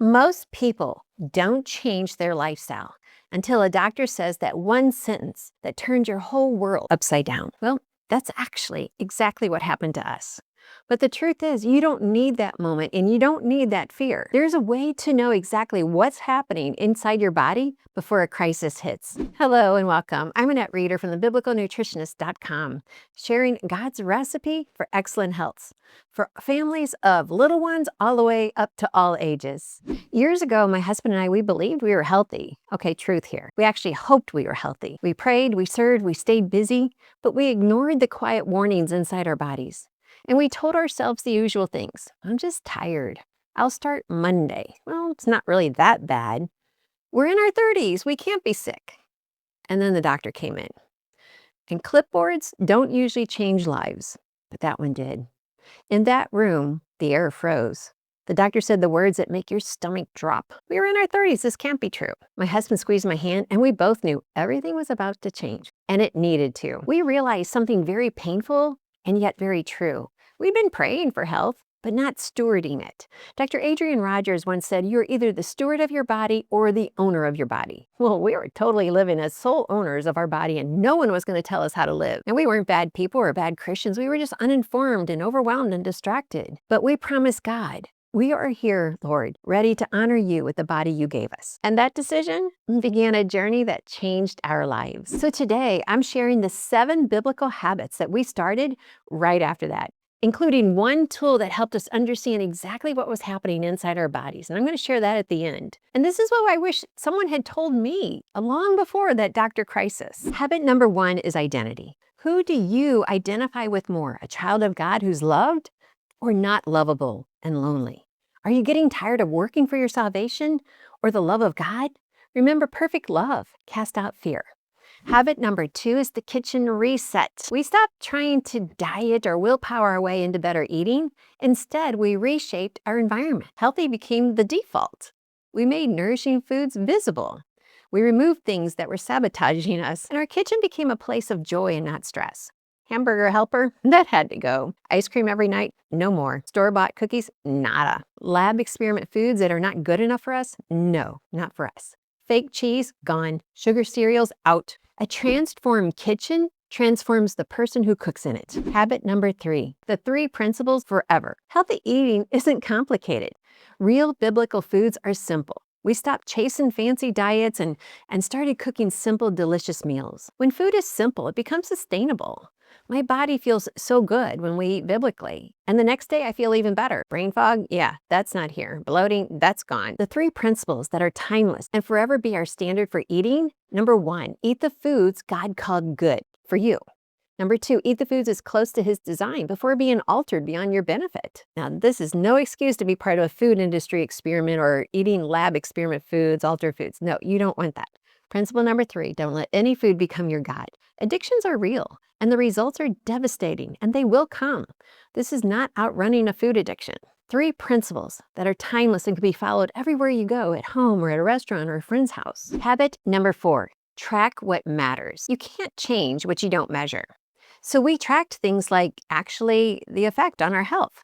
Most people don't change their lifestyle until a doctor says that one sentence that turns your whole world upside down. Well, that's actually exactly what happened to us. But the truth is, you don't need that moment and you don't need that fear. There's a way to know exactly what's happening inside your body before a crisis hits. Hello and welcome. I'm Annette Reeder from thebiblicalnutritionist.com, sharing God's recipe for excellent health for families of little ones all the way up to all ages. Years ago, my husband and I, we believed we were healthy. Okay, truth here. We actually hoped we were healthy. We prayed, we served, we stayed busy, but we ignored the quiet warnings inside our bodies. And we told ourselves the usual things. I'm just tired. I'll start Monday. Well, it's not really that bad. We're in our 30s. We can't be sick. And then the doctor came in. And clipboards don't usually change lives, but that one did. In that room, the air froze. The doctor said the words that make your stomach drop. We were in our 30s. This can't be true. My husband squeezed my hand, and we both knew everything was about to change. And it needed to. We realized something very painful and yet very true. We've been praying for health, but not stewarding it. Dr. Adrian Rogers once said, you're either the steward of your body or the owner of your body. Well, we were totally living as sole owners of our body, and no one was going to tell us how to live. And we weren't bad people or bad Christians. We were just uninformed and overwhelmed and distracted. But we promised God, we are here, Lord, ready to honor you with the body you gave us. And that decision began a journey that changed our lives. So today, I'm sharing the 7 biblical habits that we started right after that, including one tool that helped us understand exactly what was happening inside our bodies. And I'm going to share that at the end. And this is what I wish someone had told me long before that doctor crisis. Habit number 1 is identity. Who do you identify with more? A child of God who's loved or not lovable and lonely? Are you getting tired of working for your salvation or the love of God? Remember, perfect love casts out fear. Habit number 2 is the kitchen reset. We stopped trying to diet or willpower our way into better eating. Instead, we reshaped our environment. Healthy became the default. We made nourishing foods visible. We removed things that were sabotaging us, and our kitchen became a place of joy and not stress. Hamburger helper, that had to go. Ice cream every night, no more. Store-bought cookies, nada. Lab experiment foods that are not good enough for us, no, not for us. Fake cheese, gone. Sugar cereals, out. A transformed kitchen transforms the person who cooks in it. Habit number 3, the 3 principles forever. Healthy eating isn't complicated. Real biblical foods are simple. We stopped chasing fancy diets and started cooking simple, delicious meals. When food is simple, it becomes sustainable. My body feels so good when we eat biblically. And the next day I feel even better. Brain fog? Yeah, that's not here. Bloating? That's gone. The 3 principles that are timeless and forever be our standard for eating. Number 1, eat the foods God called good for you. Number 2, eat the foods as close to His design before being altered beyond your benefit. Now, this is no excuse to be part of a food industry experiment or eating lab experiment foods, altered foods. No, you don't want that. Principle number 3, don't let any food become your God. Addictions are real, and the results are devastating, and they will come. This is not outrunning a food addiction. 3 principles that are timeless and can be followed everywhere you go, at home or at a restaurant or a friend's house. Habit number 4, track what matters. You can't change what you don't measure. So we tracked things like actually the effect on our health.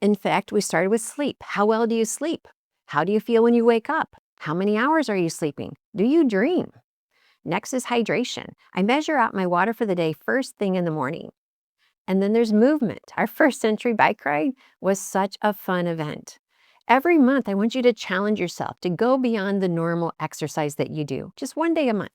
In fact, we started with sleep. How well do you sleep? How do you feel when you wake up? How many hours are you sleeping? Do you dream? Next is hydration. I measure out my water for the day first thing in the morning. And then there's movement. Our first century bike ride was such a fun event. Every month, I want you to challenge yourself to go beyond the normal exercise that you do, just one day a month.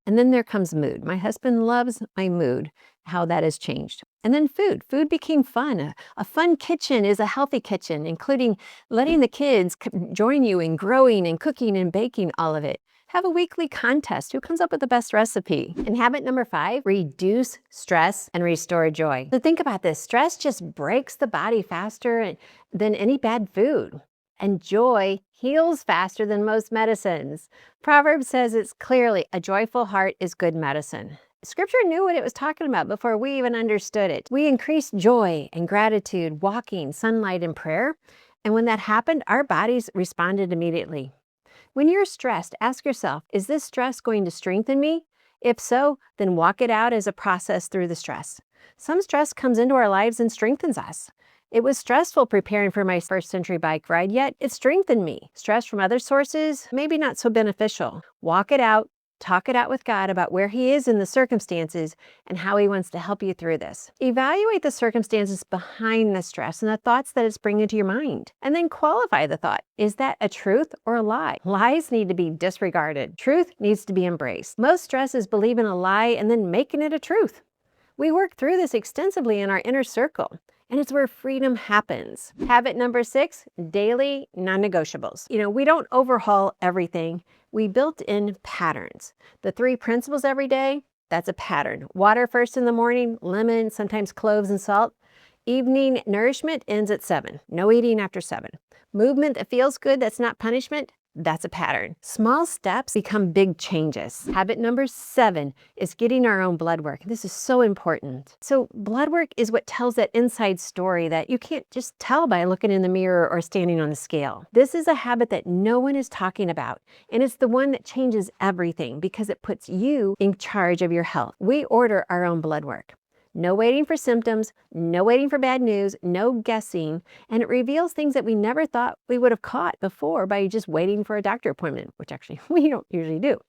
And then there comes mood. My husband loves my mood, how that has changed. And then food. Food became fun. A fun kitchen is a healthy kitchen, including letting the kids join you in growing and cooking and baking, all of it. Have a weekly contest. Who comes up with the best recipe? And habit number 5, reduce stress and restore joy. So think about this. Stress just breaks the body faster than any bad food. And joy heals faster than most medicines. Proverbs says it's clearly, a joyful heart is good medicine. Scripture knew what it was talking about before we even understood it. We increased joy and gratitude, walking, sunlight, and prayer. And when that happened, our bodies responded immediately. When you're stressed, ask yourself, is this stress going to strengthen me? If so, then walk it out as a process through the stress. Some stress comes into our lives and strengthens us. It was stressful preparing for my first century bike ride, yet it strengthened me. Stress from other sources, maybe not so beneficial. Walk it out. Talk it out with God about where He is in the circumstances and how He wants to help you through this. Evaluate the circumstances behind the stress and the thoughts that it's bringing to your mind. And then qualify the thought. Is that a truth or a lie? Lies need to be disregarded. Truth needs to be embraced. Most stress is believing a lie and then making it a truth. We work through this extensively in our inner circle, and it's where freedom happens. Habit number 6, daily non-negotiables. We don't overhaul everything. We built in patterns. The 3 principles every day, that's a pattern. Water first in the morning, lemon, sometimes cloves and salt. Evening nourishment ends at 7. No eating after 7. Movement that feels good, that's not punishment. That's a pattern. Small steps become big changes. Habit number 7 is getting our own blood work. This is so important. So blood work is what tells that inside story that you can't just tell by looking in the mirror or standing on the scale. This is a habit that no one is talking about, and it's the one that changes everything because it puts you in charge of your health. We order our own blood work. No waiting for symptoms, no waiting for bad news, no guessing, and it reveals things that we never thought we would have caught before by just waiting for a doctor appointment, which actually we don't usually do.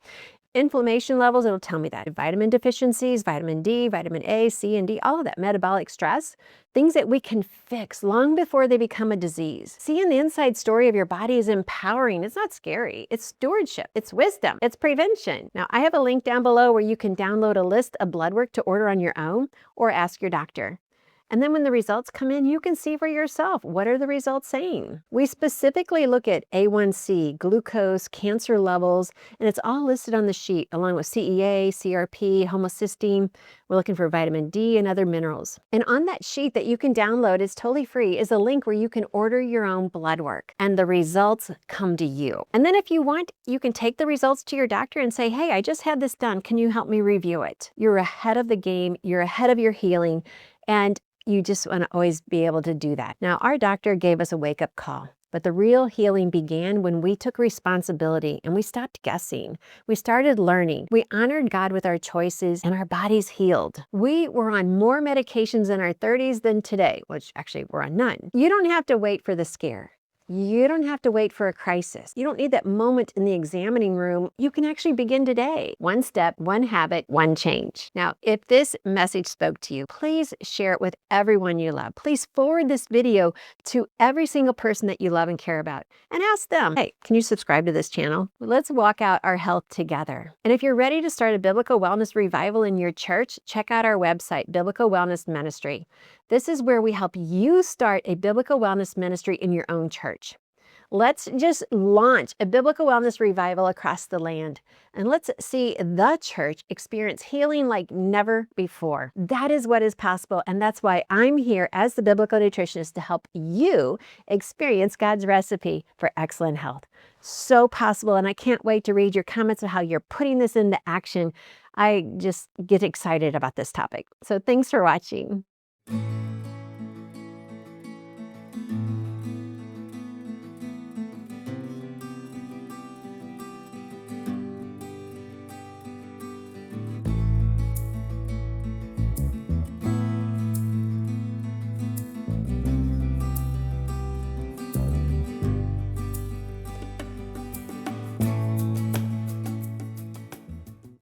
Inflammation levels, it'll tell me that. Vitamin deficiencies, vitamin D, vitamin A, C, and D, all of that. Metabolic stress, things that we can fix long before they become a disease. Seeing the inside story of your body is empowering. It's not scary. It's stewardship. It's wisdom. It's prevention. Now, I have a link down below where you can download a list of blood work to order on your own or ask your doctor. And then when the results come in, you can see for yourself, what are the results saying? We specifically look at A1C, glucose, cancer levels, and it's all listed on the sheet along with CEA, CRP, homocysteine. We're looking for vitamin D and other minerals. And on that sheet that you can download, it's totally free, is a link where you can order your own blood work and the results come to you. And then if you want, you can take the results to your doctor and say, hey, I just had this done. Can you help me review it? You're ahead of the game. You're ahead of your healing. And you just want to always be able to do that. Now, our doctor gave us a wake-up call, but the real healing began when we took responsibility and we stopped guessing. We started learning. We honored God with our choices and our bodies healed. We were on more medications in our 30s than today, which actually we're on none. You don't have to wait for the scare. You don't have to wait for a crisis. You don't need that moment in the examining room. You can actually begin today. One step, one habit, one change. Now, if this message spoke to you, please share it with everyone you love. Please forward this video to every single person that you love and care about and ask them, hey, can you subscribe to this channel? Let's walk out our health together. And if you're ready to start a biblical wellness revival in your church, check out our website, Biblical Wellness Ministry. This is where we help you start a biblical wellness ministry in your own church. Let's just launch a biblical wellness revival across the land. And let's see the church experience healing like never before. That is what is possible. And that's why I'm here as the biblical nutritionist to help you experience God's recipe for excellent health. So possible. And I can't wait to read your comments of how you're putting this into action. I just get excited about this topic. So thanks for watching.